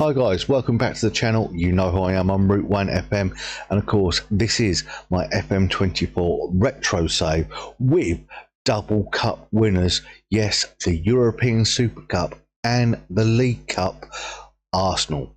Hi guys, welcome back to the channel. You know who I am, I'm Route 1 FM, and of course this is my FM24 retro save with double cup winners. Yes, the European Super Cup and the League Cup Arsenal.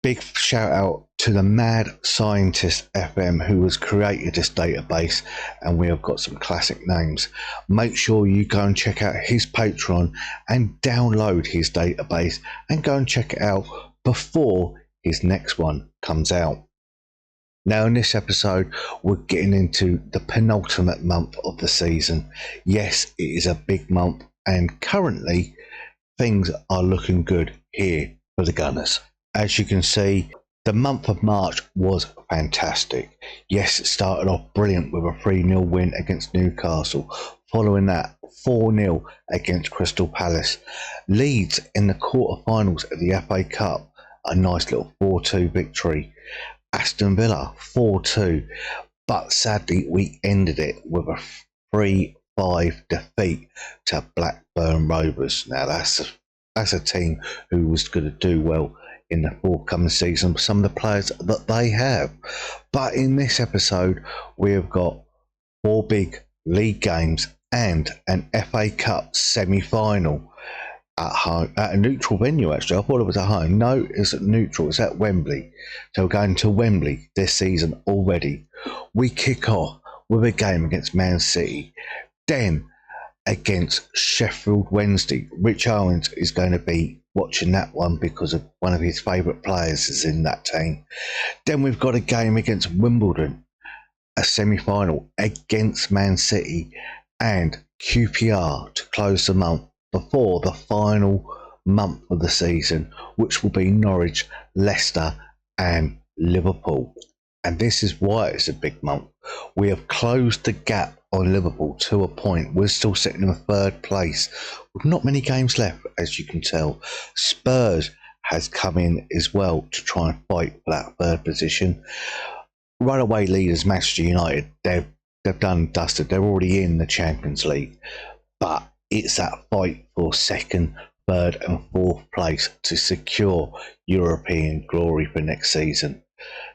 Big shout out to the mad scientist FM who has created this database, and we have got some classic names. Make sure you go and check out his Patreon and download his database and go and check it out before his next one comes out. Now in this episode we're getting into the penultimate month of the season. Yes, it is a big month and currently things are looking good here for the Gunners. As you can see, the month of March was fantastic. Yes, it started off brilliant with a 3-0 win against Newcastle. Following that, 4-0 against Crystal Palace. Leeds in the quarterfinals of the FA Cup, a nice little 4-2 victory. Aston Villa 4-2, but sadly we ended it with a 3-5 defeat to Blackburn Rovers. Now that's a team who was going to do well in the forthcoming season, some of the players that they have. But in this episode we have got 4 big league games and an FA Cup semi-final at home, at a neutral venue. Actually, I thought it was at home. No, it's at neutral. It's at Wembley. So we're going to Wembley this season already. We kick off with a game against Man City, then against Sheffield Wednesday. Rich Owens is going to be watching that one because of one of his favourite players is in that team. Then we've got a game against Wimbledon, a semi-final against Man City and QPR to close the month before the final month of the season, which will be Norwich, Leicester and Liverpool. And this is why it's a big month. We have closed the gap on Liverpool to a point. We're still sitting in 3rd place with not many games left, as you can tell. Spurs has come in as well to try and fight for that 3rd position. Runaway leaders Manchester United, they've done and dusted. They're already in the Champions League, but it's that fight for 2nd, 3rd and 4th place to secure European glory for next season.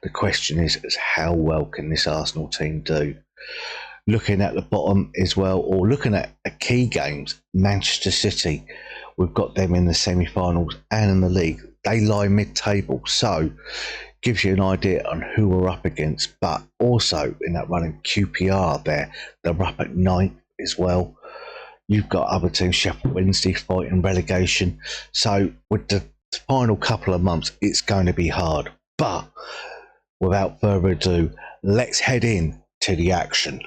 The question is how well can this Arsenal team do? Looking at the bottom as well, or looking at key games, Manchester City, we've got them in the semi-finals and in the league. They lie mid-table, so gives you an idea on who we're up against. But also in that running, QPR there, they're up at 9th as well. You've got other teams, Sheffield Wednesday fighting relegation. So with the final couple of months, it's going to be hard. But without further ado, let's head in to the action.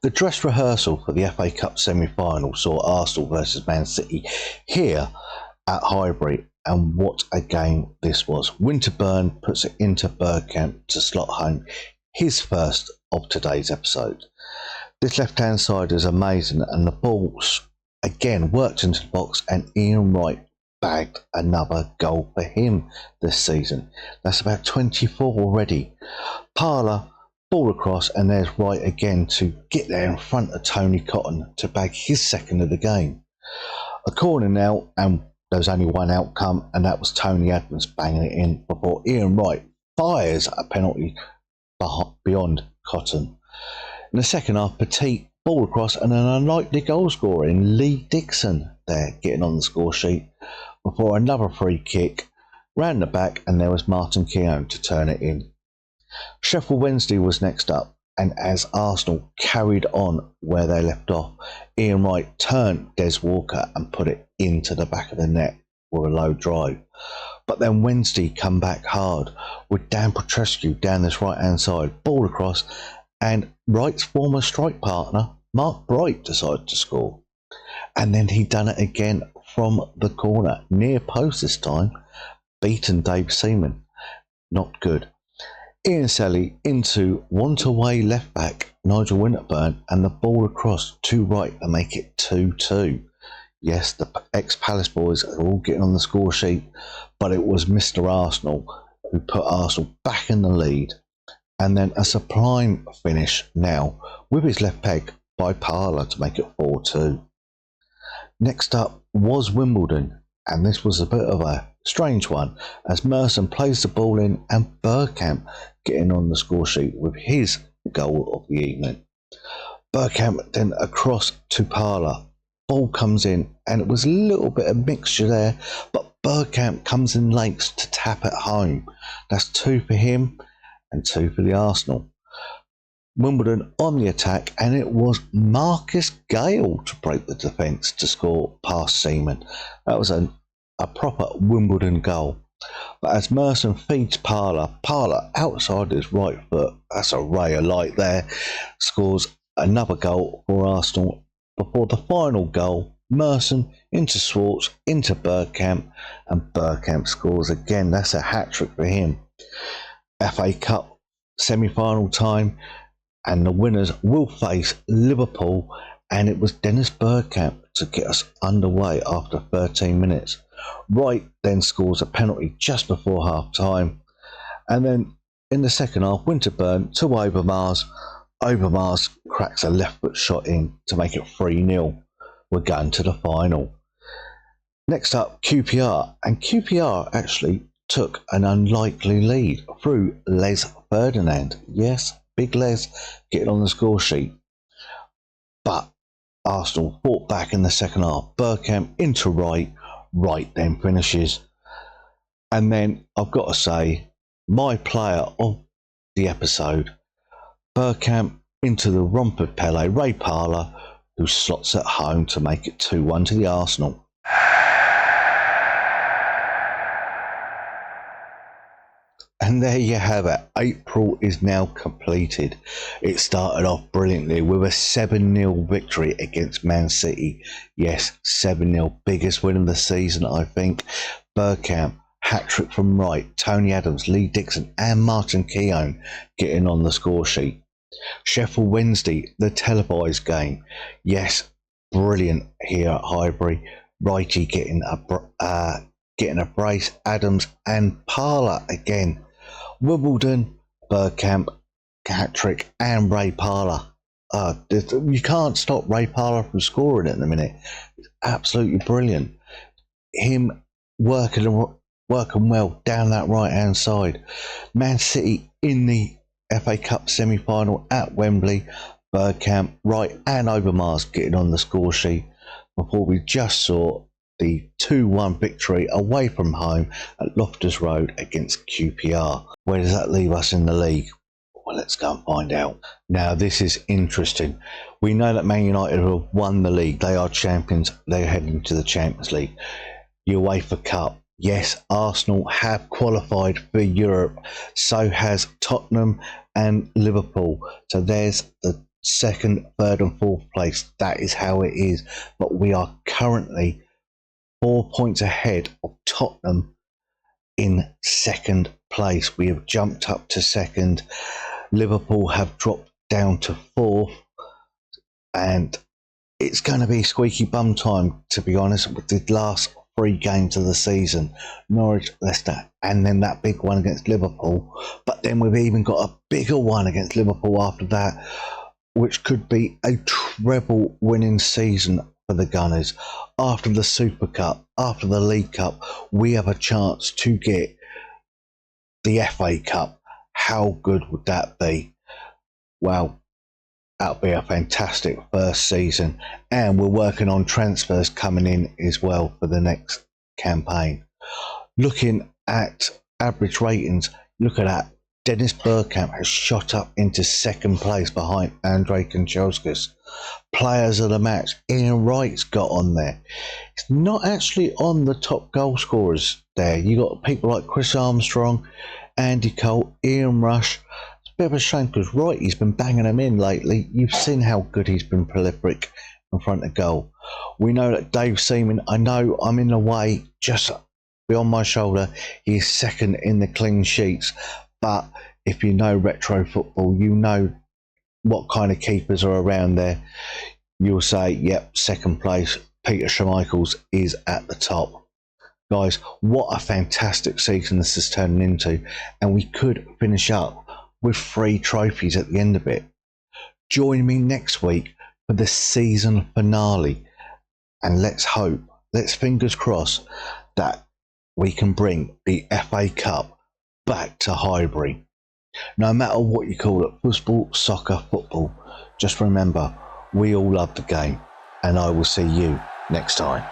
The dress rehearsal for the FA Cup semi-final saw Arsenal versus Man City here at Highbury, and what a game this was. Winterburn puts it into Bergkamp to slot home his first of today's episode. This left-hand side is amazing, and the balls again worked into the box, and Ian Wright bagged another goal for him this season. That's about 24 already. Parlour ball across, and there's Wright again to get there in front of Tony Cotton to bag his 2nd of the game. A corner now, and there's only one outcome, and that was Tony Adams banging it in before Ian Wright fires a penalty beyond Cotton. In the second half, Petit ball across, and an unlikely goal scorer in Lee Dixon there getting on the score sheet before another free kick round the back, and there was Martin Keown to turn it in. Sheffield Wednesday was next up, and as Arsenal carried on where they left off, Ian Wright turned Des Walker and put it into the back of the net with a low drive. But then Wednesday come back hard with Dan Petrescu down this right hand side, ball across, and Wright's former strike partner Mark Bright decided to score. And then he done it again from the corner, near post this time, beaten Dave Seaman. Not good. Ian Selly into one-to-way left back Nigel Winterburn, and the ball across to Wright to make it 2-2. Yes, the ex-Palace boys are all getting on the score sheet, but it was Mr. Arsenal who put Arsenal back in the lead. And then a sublime finish now with his left peg by Parlour to make it 4-2. Next up was Wimbledon, and this was a bit of a strange one as Merson plays the ball in and Bergkamp getting on the score sheet with his goal of the evening. Bergkamp then across to Parler. Ball comes in and it was a little bit of mixture there, but Bergkamp comes in late to tap it home. That's 2 for him and 2 for the Arsenal. Wimbledon on the attack, and it was Marcus Gale to break the defence to score past Seaman. That was a proper Wimbledon goal. But as Merson feeds Parler outside his right foot, that's a ray of light there, scores another goal for Arsenal before the final goal. Merson into Swartz, into Bergkamp, and Bergkamp scores again. That's a hat-trick for him. FA Cup semi-final time, and the winners will face Liverpool, and it was Dennis Bergkamp to get us underway after 13 minutes. Wright then scores a penalty just before half time, and then in the second half, Winterburn to Overmars. Overmars cracks a left foot shot in to make it 3-0. We're going to the final. Next up, QPR, and QPR actually took an unlikely lead through Les Ferdinand. Yes, Big Les getting on the score sheet. But Arsenal fought back in the second half. Bergkamp into Wright. Wright then finishes. And then I've got to say, my player of the episode, Bergkamp into the romp of Pele, Ray Parler, who slots at home to make it 2-1 to the Arsenal. And there you have it. April is now completed. It started off brilliantly with a 7-0 victory against Man City. Yes, 7-0. Biggest win of the season, I think. Bergkamp, hat-trick from Wright, Tony Adams, Lee Dixon and Martin Keown getting on the score sheet. Sheffield Wednesday, the televised game. Yes, brilliant here at Highbury. Wrighty getting a brace, Adams and Parler again. Wimbledon, Bergkamp, hat-trick and Ray Parler. You can't stop Ray Parler from scoring at the minute. It's absolutely brilliant. Him working well down that right-hand side. Man City in the FA Cup semi-final at Wembley. Bergkamp, Wright and Overmars getting on the score sheet before we just saw the 2-1 victory away from home at Loftus Road against QPR. Where does that leave us in the league? Well, let's go and find out. Now, this is interesting. We know that Man United have won the league. They are champions. They're heading to the Champions League. UEFA Cup. Yes, Arsenal have qualified for Europe. So has Tottenham and Liverpool. So there's the second, third and fourth place. That is how it is. But we are currently 4 points ahead of Tottenham in second place. We have jumped up to second. Liverpool have dropped down to fourth, and it's going to be squeaky bum time, to be honest, with the last 3 games of the season. Norwich, Leicester, and then that big one against Liverpool. But then we've even got a bigger one against Liverpool after that, which could be a treble winning season for the Gunners. After the Super Cup, after the League Cup, we have a chance to get the FA Cup. How good would that be? Well, that'll be a fantastic first season, and we're working on transfers coming in as well for the next campaign. Looking at average ratings, look at that. Dennis Bergkamp has shot up into second place behind Andrei Kanchelskis. Players of the match, Ian Wright's got on there. It's not actually on the top goal scorers there. You got people like Chris Armstrong, Andy Cole, Ian Rush. It's a bit of a shame because Wright, he's been banging them in lately. You've seen how good he's been prolific in front of goal. We know that Dave Seaman, I know I'm in the way, just beyond my shoulder, he's second in the clean sheets. But if you know retro football, you know what kind of keepers are around there. You'll say, yep, second place, Peter Schmeichels is at the top. Guys, what a fantastic season this is turning into. And we could finish up with 3 trophies at the end of it. Join me next week for the season finale. and let's hope, let's fingers crossed that we can bring the FA Cup back to Highbury. No matter what you call it, football, soccer, football, just remember, we all love the game, and I will see you next time.